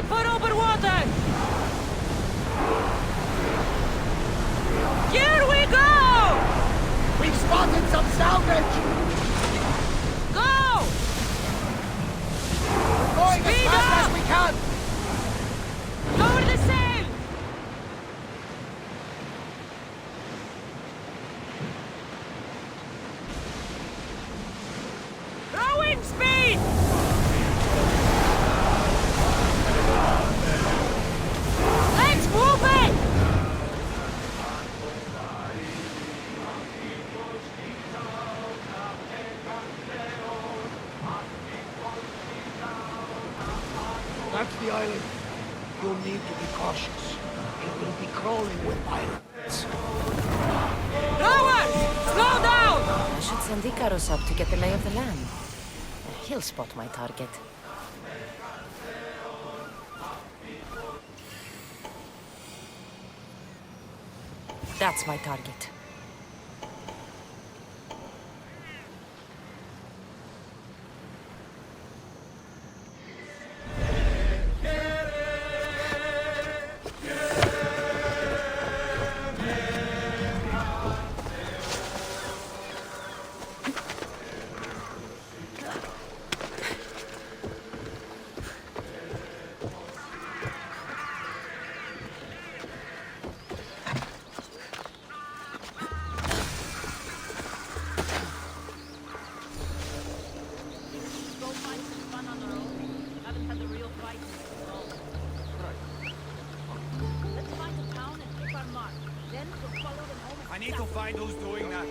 For open water! Here we go! We've spotted some salvage! Go! We're going Speed as fast up! as we can! Lower the sail! Rowing speed! Let's move it! That's the island. You'll need to be cautious. It will be crawling with pirates. Rowers! Slow down! I should send Icarus up to get the lay of the land. He'll spot my target. That's my target. I need to find who's doing that.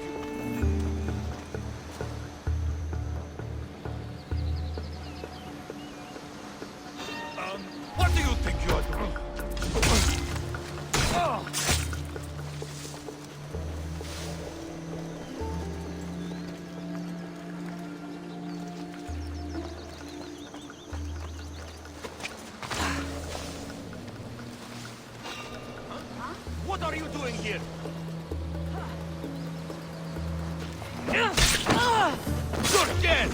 What do you think you are doing? What are you doing here? You're dead!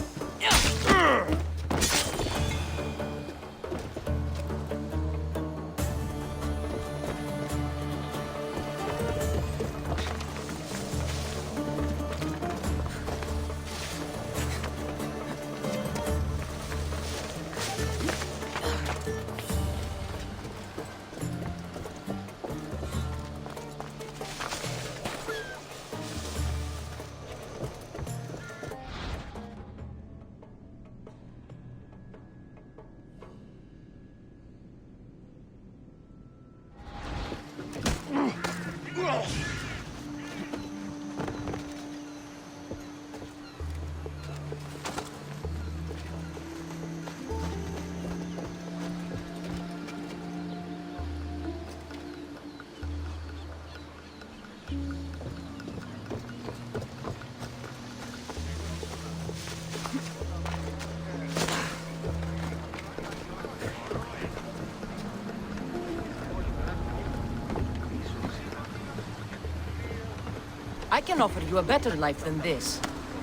I can offer you a better life than this.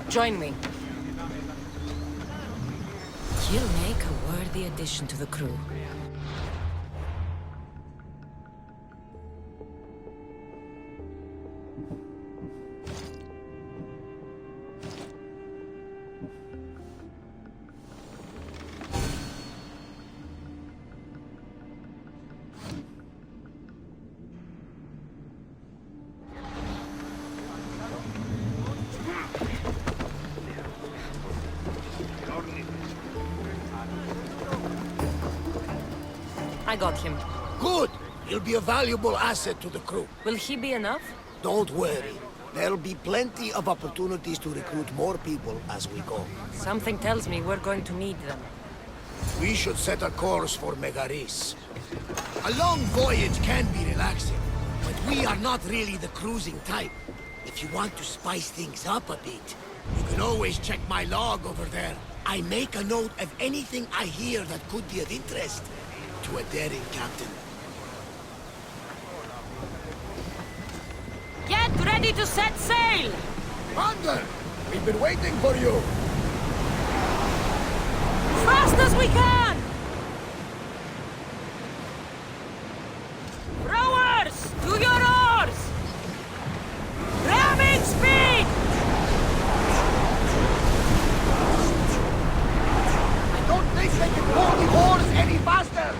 Join me. You'll make a worthy addition to the crew. I got him. Good! He'll be a valuable asset to the crew. Will he be enough? Don't worry. There'll be plenty of opportunities to recruit more people as we go. Something tells me we're going to need them. We should set a course for Megaris. A long voyage can be relaxing, but we are not really the cruising type. If you want to spice things up a bit, you can always check my log over there. I make a note of anything I hear that could be of interest to a daring captain. Get ready to set sail! Commander! We've been waiting for you! Fast as we can! Rowers, to your oars! Ramming speed! I don't think they can pull the oars any faster!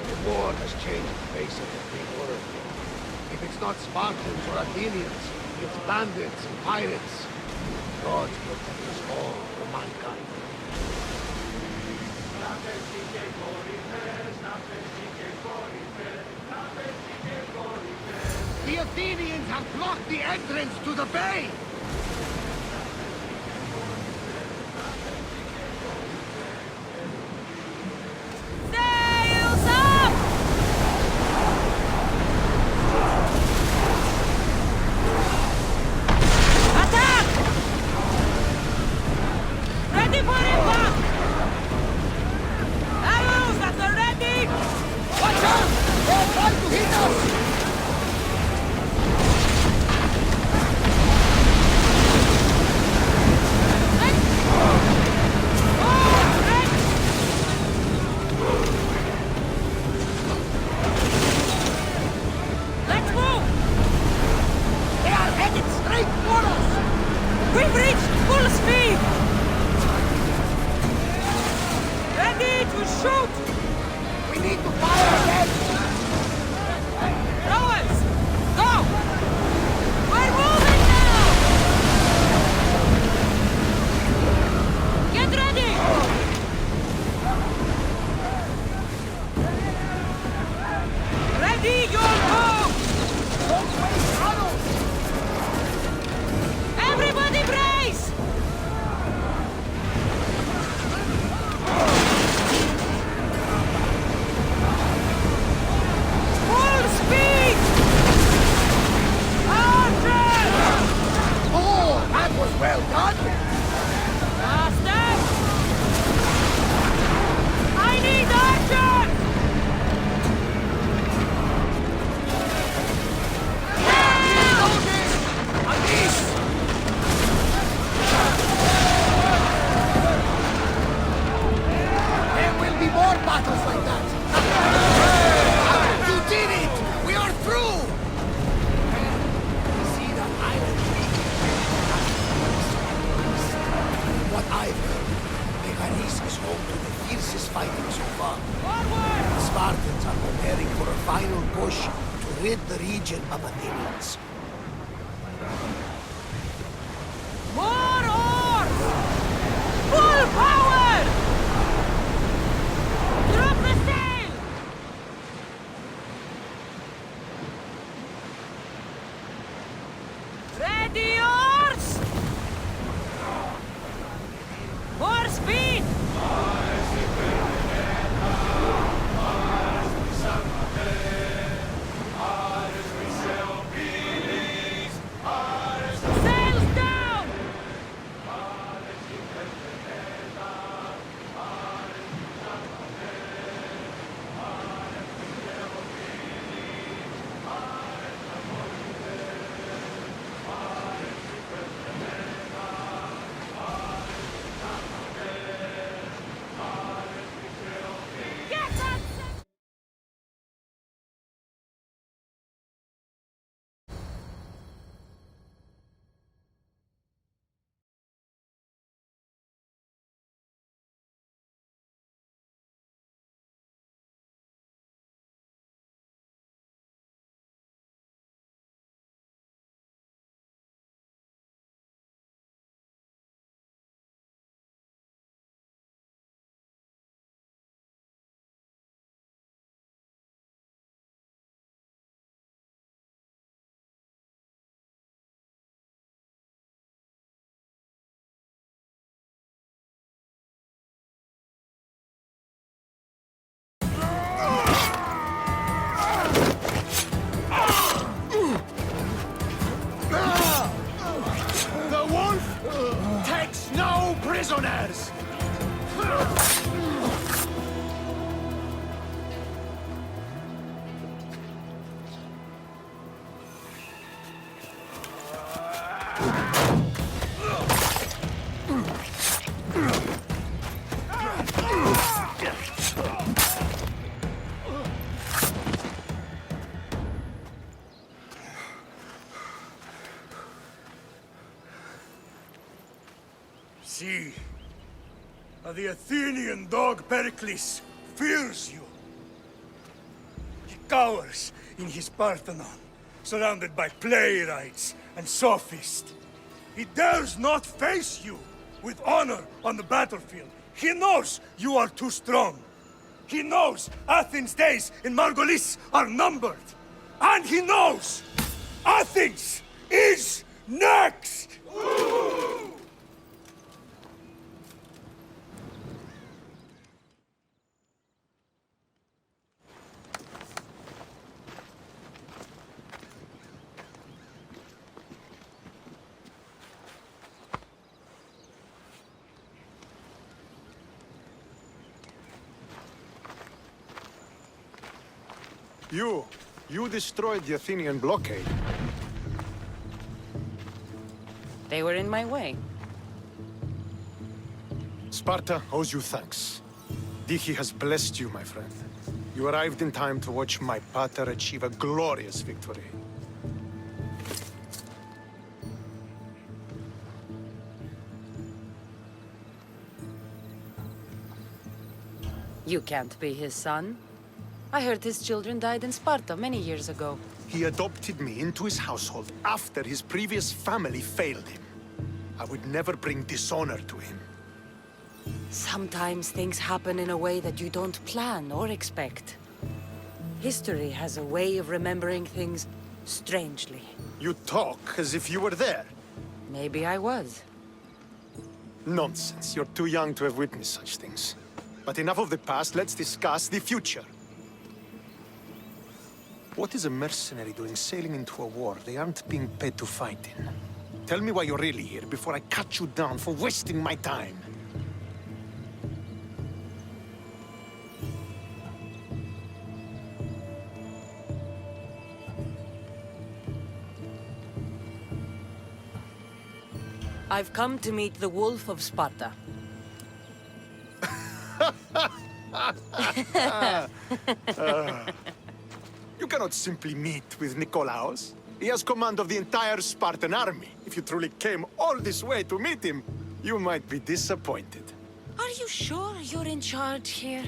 The war has changed the face of the free world. If it's not Spartans or Athenians, it's bandits and pirates. God protect us all from mankind. The Athenians have blocked the entrance to the bay! Sails up! Attack! Ready for impact! Arrows at the ready! Watch out! They're trying to hit us! Let's move! They are headed straight for us! We've reached full speed! Ready to shoot! We need to fire again! Rowers, go! We're moving now! Get ready! Ready your bow! Don't waste arrows! Everybody brace! Full speed! Archer! Oh, that was well done! Faster! I need archers! There will be more battles like that! You did it! We are through! See that island? What I've heard, Megaris is home to the fiercest fighting so far. Forward! The Spartans are preparing for a final push to rid the region of Athenians. More oars! Full power! Drop the sail! Ready oars! More speed! see. The Athenian dog Pericles fears you. He cowers in his Parthenon, surrounded by playwrights and sophists. He dares not face you with honor on the battlefield. He knows you are too strong. He knows Athens' days in Margolis are numbered. And he knows Athens is next! You destroyed the Athenian blockade. They were in my way. Sparta owes you thanks. Dichi has blessed you, my friend. You arrived in time to watch my pater achieve a glorious victory. You can't be his son. I heard his children died in Sparta many years ago. He adopted me into his household after his previous family failed him. I would never bring dishonor to him. Sometimes things happen in a way that you don't plan or expect. History has a way of remembering things strangely. You talk as if you were there. Maybe I was. Nonsense. You're too young to have witnessed such things. But enough of the past, let's discuss the future. What is a mercenary doing sailing into a war they aren't being paid to fight in? Tell me why you're really here before I cut you down for wasting my time. I've come to meet the Wolf of Sparta. You cannot simply meet with Nikolaos. He has command of the entire Spartan army. If you truly came all this way to meet him, you might be disappointed. Are you sure you're in charge here?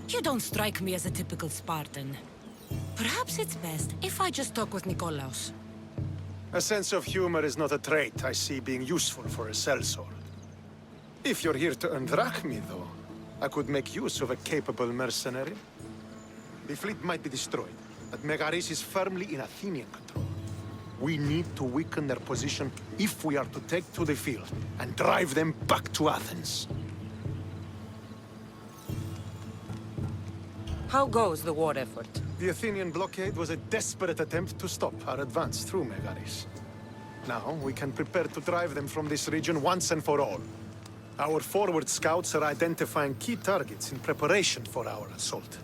You don't strike me as a typical Spartan. Perhaps it's best if I just talk with Nikolaos. A sense of humor is not a trait I see being useful for a sellsword. If you're here to earn drachmi, though, I could make use of a capable mercenary. The fleet might be destroyed, but Megaris is firmly in Athenian control. We need to weaken their position if we are to take to the field and drive them back to Athens. How goes the war effort? The Athenian blockade was a desperate attempt to stop our advance through Megaris. Now we can prepare to drive them from this region once and for all. Our forward scouts are identifying key targets in preparation for our assault.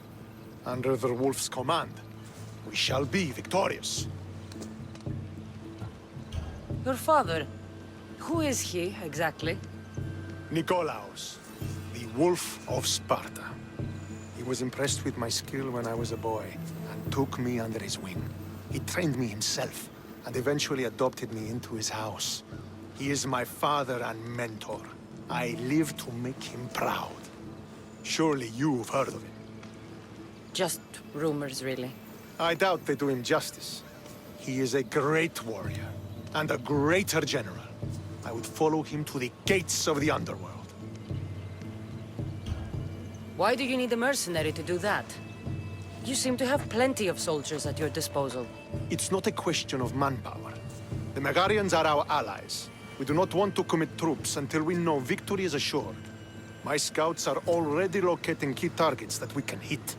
Under the Wolf's command, we shall be victorious. Your father, who is he exactly? Nikolaos, the Wolf of Sparta. He was impressed with my skill when I was a boy, and took me under his wing. He trained me himself, and eventually adopted me into his house. He is my father and mentor. I live to make him proud. Surely you've heard of him. Just rumors, really. I doubt they do him justice. He is a great warrior, and a greater general. I would follow him to the gates of the underworld. Why do you need a mercenary to do that? You seem to have plenty of soldiers at your disposal. It's not a question of manpower. The Megarians are our allies. We do not want to commit troops until we know victory is assured. My scouts are already locating key targets that we can hit.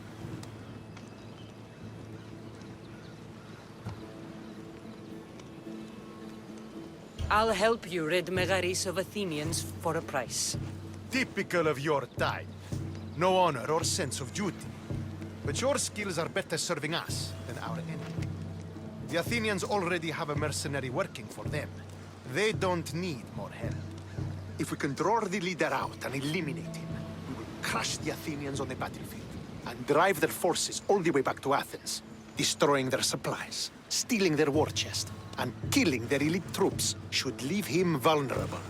I'll help you rid Megaris of Athenians for a price. Typical of your type. No honor or sense of duty. But your skills are better serving us than our enemy. The Athenians already have a mercenary working for them. They don't need more help. If we can draw the leader out and eliminate him, we will crush the Athenians on the battlefield and drive their forces all the way back to Athens, destroying their supplies, stealing their war chest, and killing their elite troops should leave him vulnerable.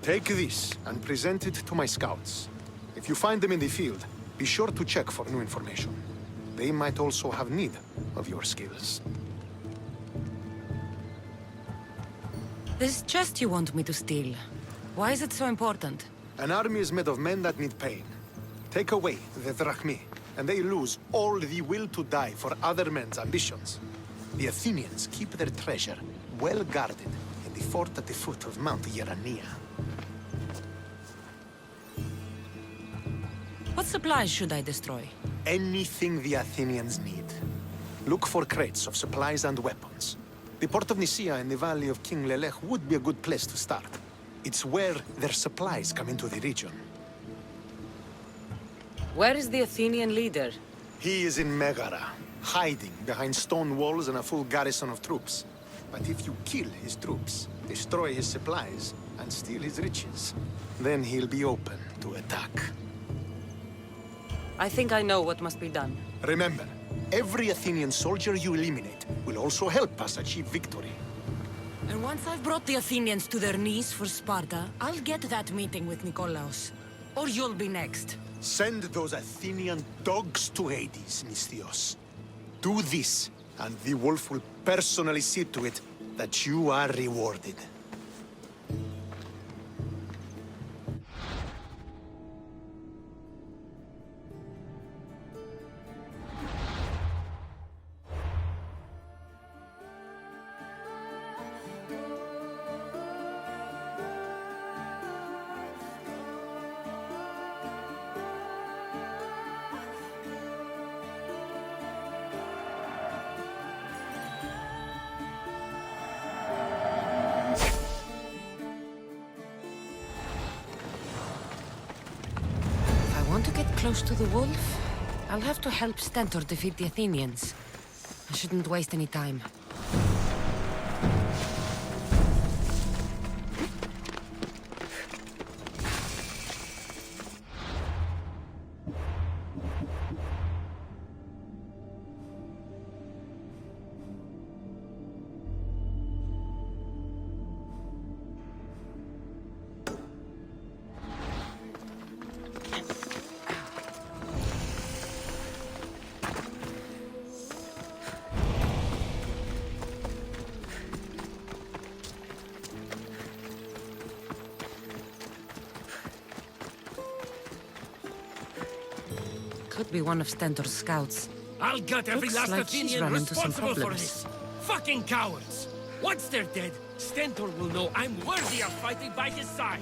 Take this and present it to my scouts. If you find them in the field, be sure to check for new information. They might also have need of your skills. This chest you want me to steal. Why is it so important? An army is made of men that need pain. Take away the drachmi, and they lose all the will to die for other men's ambitions. The Athenians keep their treasure well guarded in the fort at the foot of Mount Yerania. What supplies should I destroy? Anything the Athenians need. Look for crates of supplies and weapons. The port of Nicaea in the valley of King Lelech would be a good place to start. It's where their supplies come into the region. Where is the Athenian leader? He is in Megara, hiding behind stone walls and a full garrison of troops. But if you kill his troops, destroy his supplies, and steal his riches, then he'll be open to attack. I think I know what must be done. Remember, every Athenian soldier you eliminate will also help us achieve victory. And once I've brought the Athenians to their knees for Sparta, I'll get that meeting with Nikolaos. Or you'll be next. Send those Athenian dogs to Hades, Misthios. Do this, and the wolf will personally see to it that you are rewarded. Want to get close to the wolf? I'll have to help Stentor defeat the Athenians. I shouldn't waste any time. Could be one of Stentor's scouts. I'll gut every Looks last like she's Athenian run into some responsible for problems. this. Fucking cowards! Once they're dead, Stentor will know I'm worthy of fighting by his side.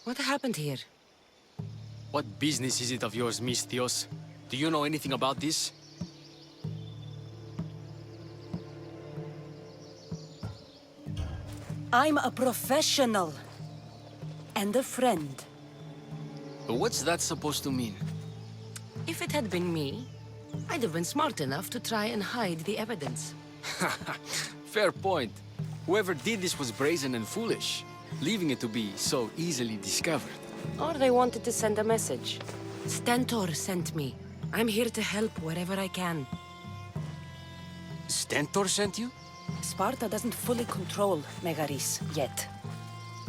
What happened here? What business is it of yours, Misthios? Do you know anything about this? I'm a professional. And a friend. What's that supposed to mean? If it had been me, I'd have been smart enough to try and hide the evidence. Fair point. Whoever did this was brazen and foolish, leaving it to be so easily discovered. Or they wanted to send a message. Stentor sent me. I'm here to help wherever I can. Stentor sent you? Sparta doesn't fully control Megaris yet.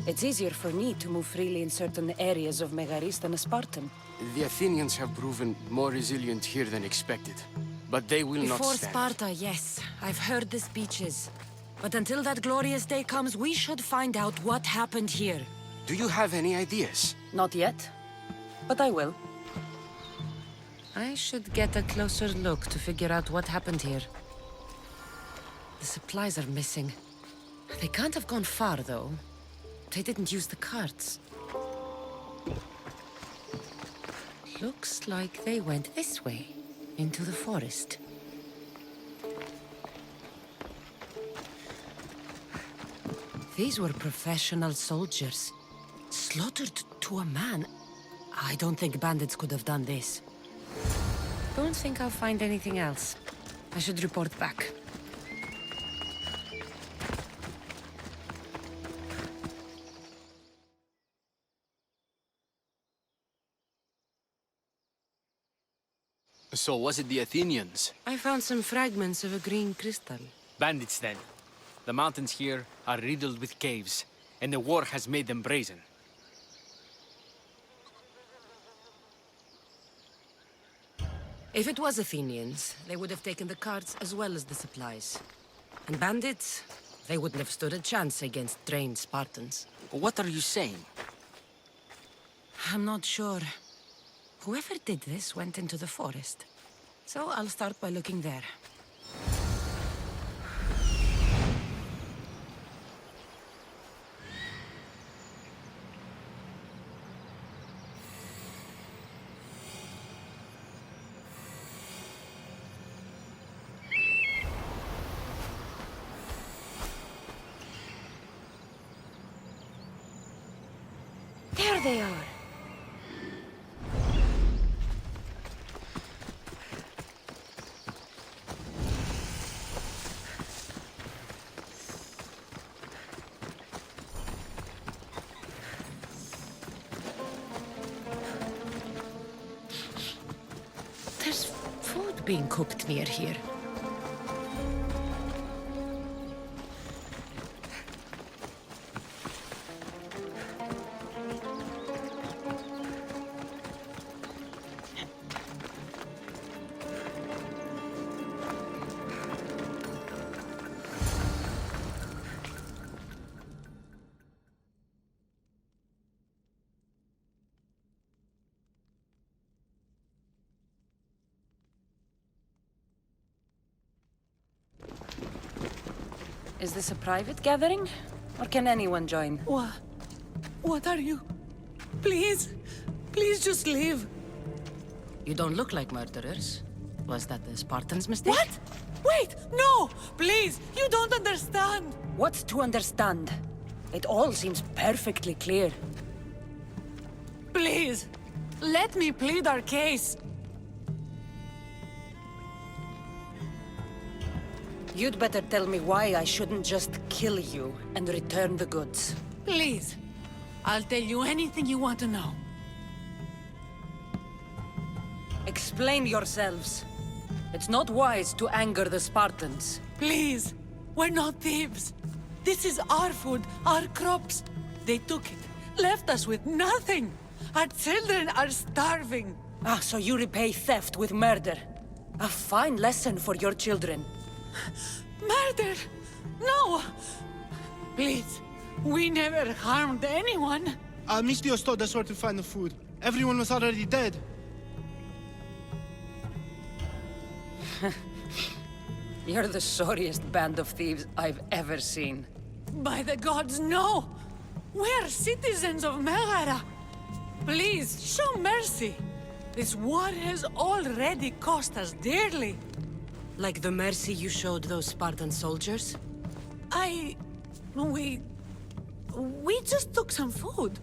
It's easier for me to move freely in certain areas of Megaris than a Spartan. The Athenians have proven more resilient here than expected. But they will not Before stand. Sparta, yes. I've heard the speeches. But until that glorious day comes, we should find out what happened here. Do you have any ideas? Not yet, but I will. I should get a closer look to figure out what happened here. The supplies are missing. They can't have gone far, though. They didn't use the carts. Looks like they went this way, into the forest. These were professional soldiers. Slaughtered to a man. I don't think bandits could have done this. don't think I'll find anything else. I should report back. So was it the Athenians? I found some fragments of a green crystal. Bandits, then. The mountains here are riddled with caves, and the war has made them brazen. If it was Athenians, they would have taken the carts as well as the supplies. And bandits, they wouldn't have stood a chance against trained Spartans. What are you saying? I'm not sure. Whoever did this went into the forest. So I'll start by looking there. There they are. There's food being cooked near here. Is this a private gathering? Or can anyone join? What are you? Please, please just leave. You don't look like murderers. Was that the Spartans' mistake? What? Wait, no! Please, you don't understand. What's to understand? It all seems perfectly clear. Please, let me plead our case. You'd better tell me why I shouldn't just kill you and return the goods. Please, I'll tell you anything you want to know. Explain yourselves. It's not wise to anger the Spartans. Please, we're not thieves. This is our food, our crops. They took it, left us with nothing. Our children are starving. Ah, so you repay theft with murder. A fine lesson for your children. Murder? No! Please, we never harmed anyone. Misthios told us where to find the food. Everyone was already dead. You're the sorriest band of thieves I've ever seen. By the gods, no! We're citizens of Megara. Please, show mercy. This war has already cost us dearly. Like the mercy you showed those Spartan soldiers? We just took some food.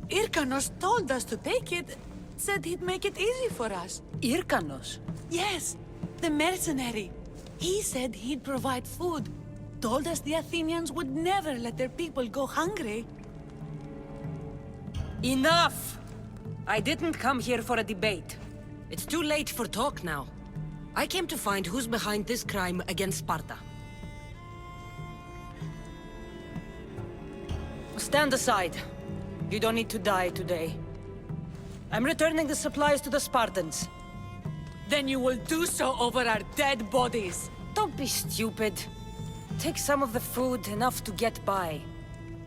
Irkanos told us to take it, said he'd make it easy for us. Irkanos? Yes, the mercenary. He said he'd provide food. Told us the Athenians would never let their people go hungry. Enough! I didn't come here for a debate. It's too late for talk now. I came to find who's behind this crime against Sparta. Stand aside. You don't need to die today. I'm returning the supplies to the Spartans. Then you will do so over our dead bodies. Don't be stupid. Take some of the food, enough to get by.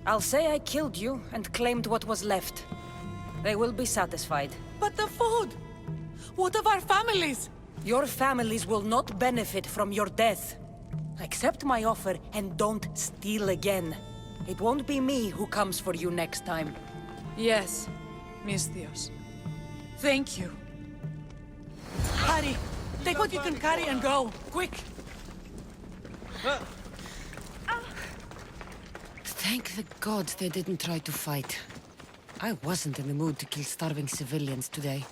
I'll say I killed you and claimed what was left. They will be satisfied. But the food? What of our families? Your families will not benefit from your death. Accept my offer and don't steal again. It won't be me who comes for you next time. Yes, Misthios. Thank you. Hurry! Take what you can carry and go, quick! Thank the gods they didn't try to fight. I wasn't in the mood to kill starving civilians today.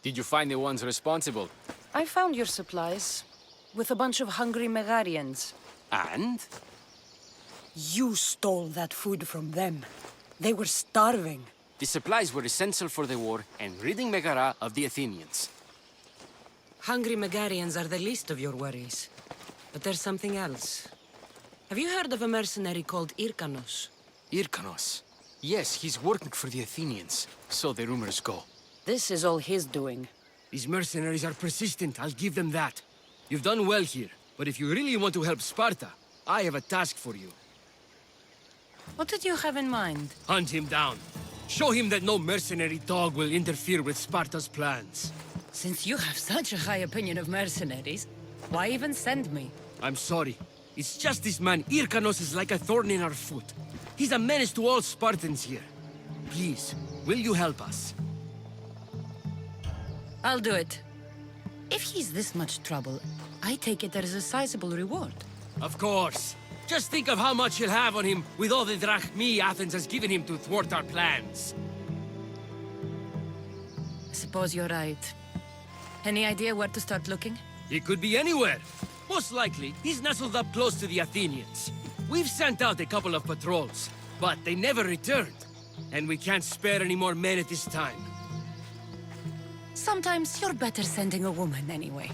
Did you find the ones responsible? I found your supplies, with a bunch of hungry Megarians. And? You stole that food from them. They were starving. The supplies were essential for the war and ridding Megara of the Athenians. Hungry Megarians are the least of your worries. But there's something else. Have you heard of a mercenary called Irkanos? Irkanos? Yes, he's working for the Athenians, so the rumors go. This is all his doing. These mercenaries are persistent, I'll give them that. You've done well here, but if you really want to help Sparta, I have a task for you. What did you have in mind? Hunt him down. Show him that no mercenary dog will interfere with Sparta's plans. Since you have such a high opinion of mercenaries, why even send me? I'm sorry. It's just this man, Irkanos, is like a thorn in our foot. He's a menace to all Spartans here. Please, will you help us? I'll do it. If he's this much trouble, I take it there is a sizable reward. Of course. Just think of how much he'll have on him with all the drachmi Athens has given him to thwart our plans. I suppose you're right. Any idea where to start looking? He could be anywhere. Most likely, he's nestled up close to the Athenians. We've sent out a couple of patrols, but they never returned. And we can't spare any more men at this time. Sometimes you're better sending a woman anyway.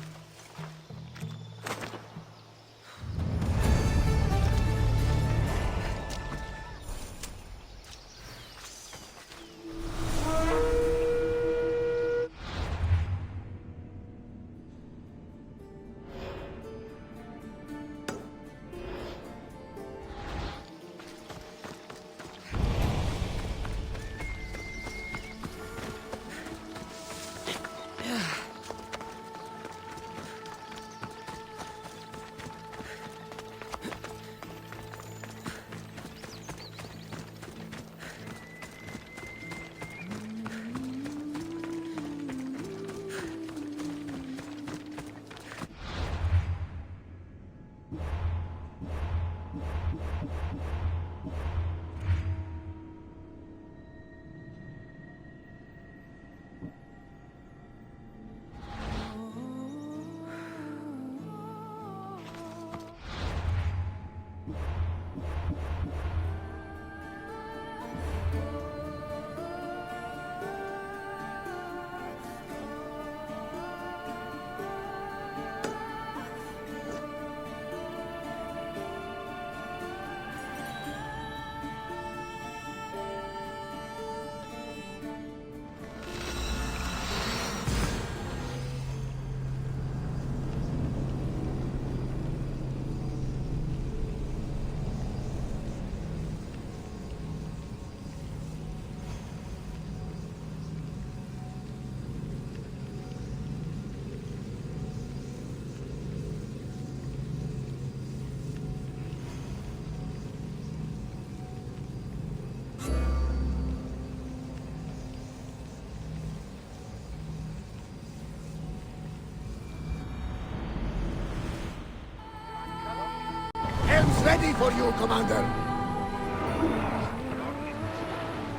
Ready for you, Commander!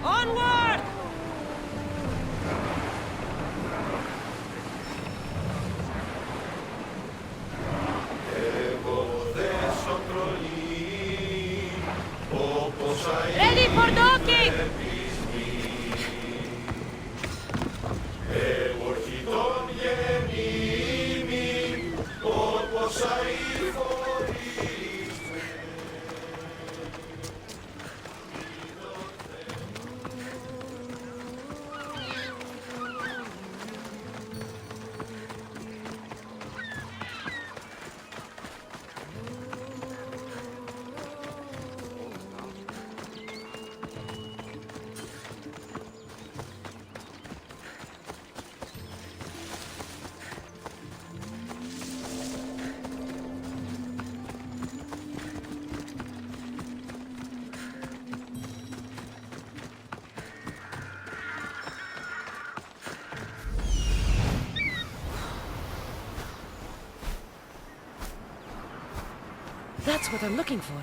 Onward! Ready for docking! That's what I'm looking for.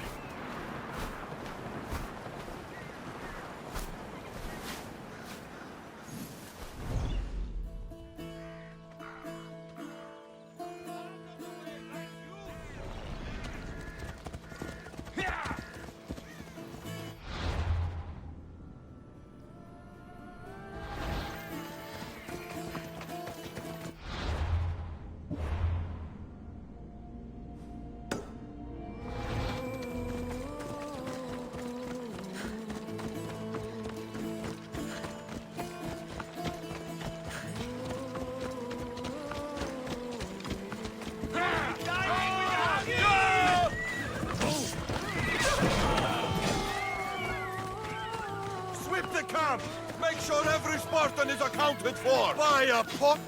camp! Make sure every Spartan is accounted for! Buy a pot!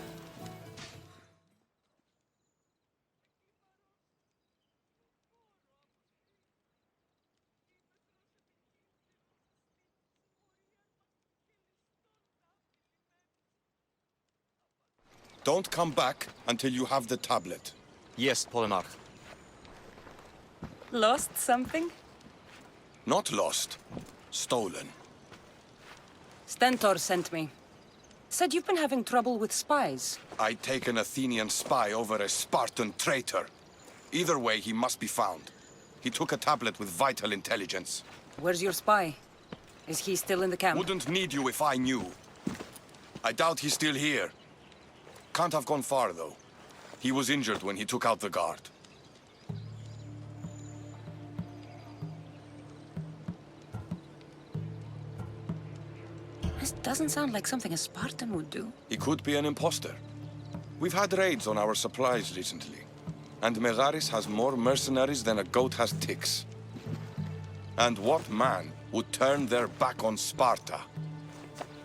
Don't come back until you have the tablet. Yes, Polinar. Lost something? Not lost. Stolen. Stentor sent me. Said you've been having trouble with spies. I take an Athenian spy over a Spartan traitor. Either way, he must be found. He took a tablet with vital intelligence. Where's your spy? Is he still in the camp? Wouldn't need you if I knew. I doubt he's still here. Can't have gone far, though. He was injured when he took out the guard. This doesn't sound like something a Spartan would do. He could be an imposter. We've had raids on our supplies recently. And Megaris has more mercenaries than a goat has ticks. And what man would turn their back on Sparta?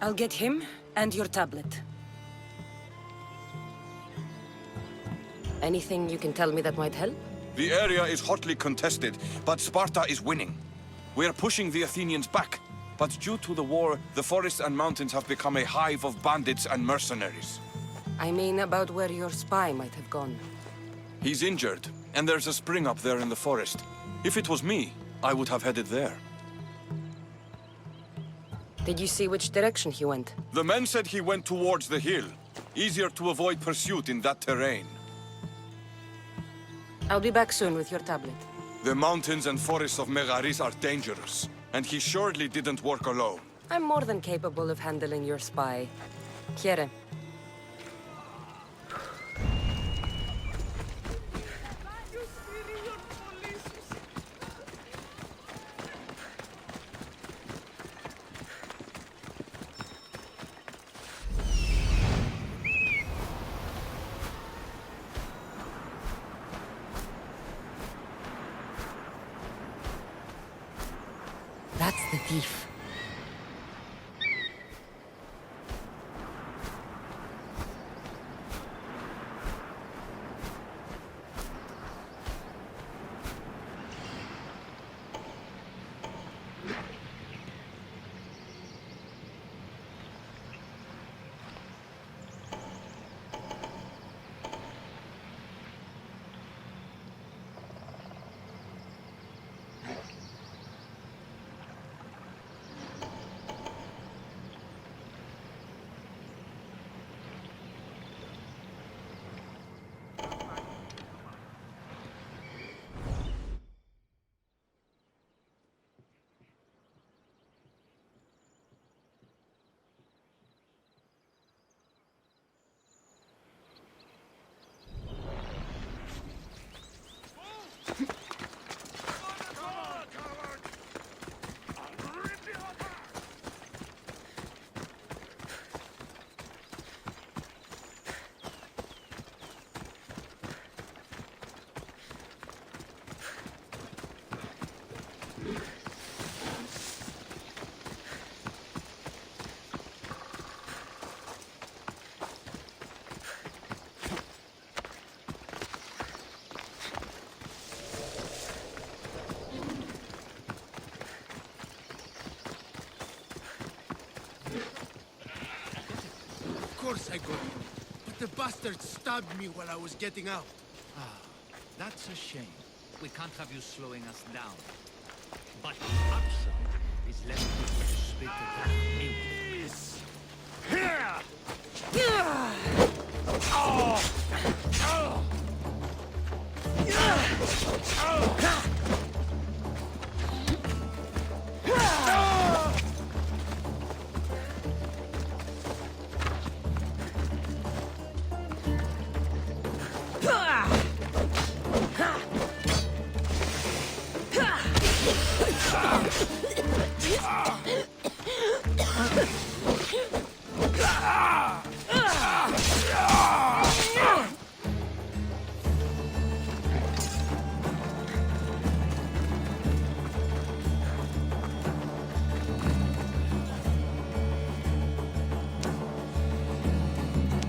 I'll get him and your tablet. Anything you can tell me that might help? The area is hotly contested, but Sparta is winning. We're pushing the Athenians back, but due to the war, the forests and mountains have become a hive of bandits and mercenaries. I mean about where your spy might have gone. He's injured, and there's a spring up there in the forest. If it was me, I would have headed there. Did you see which direction he went? The men said he went towards the hill. Easier to avoid pursuit in that terrain. I'll be back soon with your tablet. The mountains and forests of Megaris are dangerous, and he surely didn't work alone. I'm more than capable of handling your spy. Here. That's the thief. Of course I got you. But the bastard stabbed me while I was getting out. Ah, that's a shame. We can't have you slowing us down. But the upshot is left with the spit of the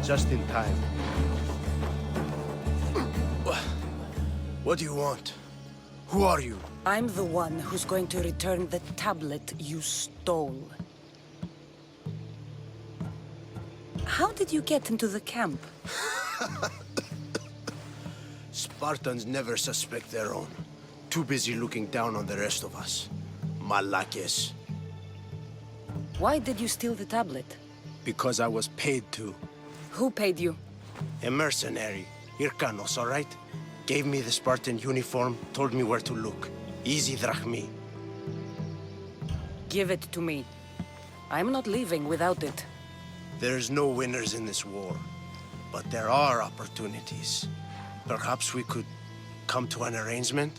Just in time. What do you want? Who are you? I'm the one who's going to return the tablet you stole. How did you get into the camp? Spartans never suspect their own. Too busy looking down on the rest of us. Malakes. Why did you steal the tablet? Because I was paid to. Who paid you? A mercenary. Hyrkanos, all right? Gave me the Spartan uniform, told me where to look. Easy drachmi. Give it to me. I'm not leaving without it. There's no winners in this war. But there are opportunities. Perhaps we could come to an arrangement?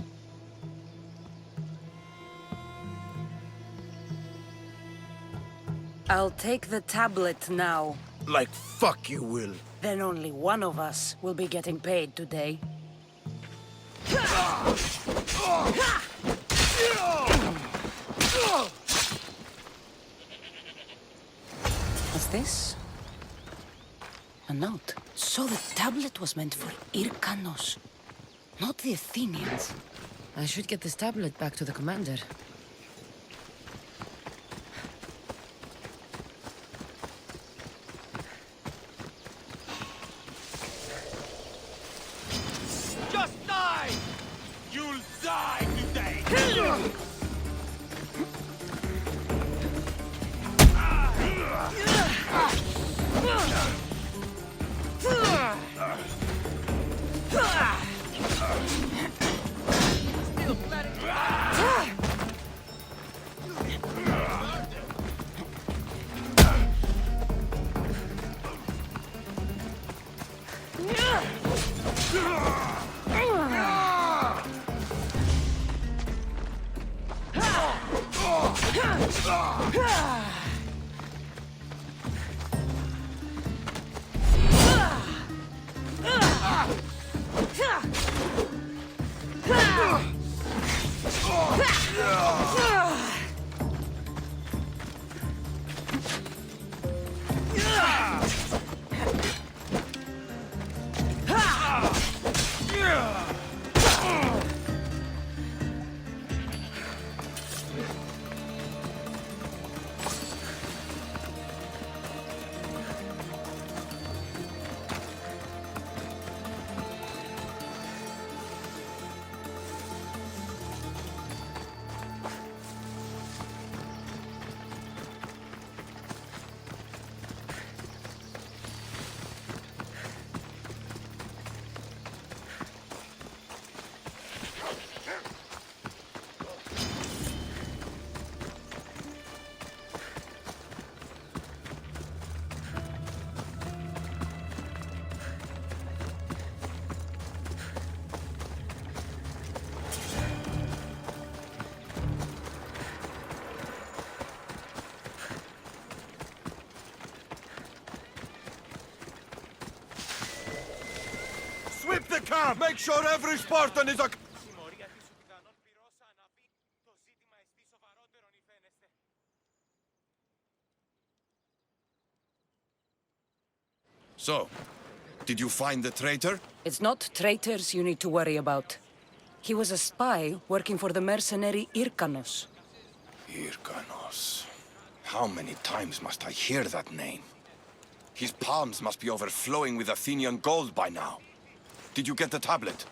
I'll take the tablet now. Like fuck you will. Then only one of us will be getting paid today. What's this? A note. So the tablet was meant for Hyrkanos, not the Athenians. I should get this tablet back to the commander. Just die! You'll die today! Sweep the camp! Make sure every Spartan is a... So, did you find the traitor? It's not traitors you need to worry about. He was a spy working for the mercenary Hyrkanos. Hyrkanos. How many times must I hear that name? His palms must be overflowing with Athenian gold by now. Did you get the tablet?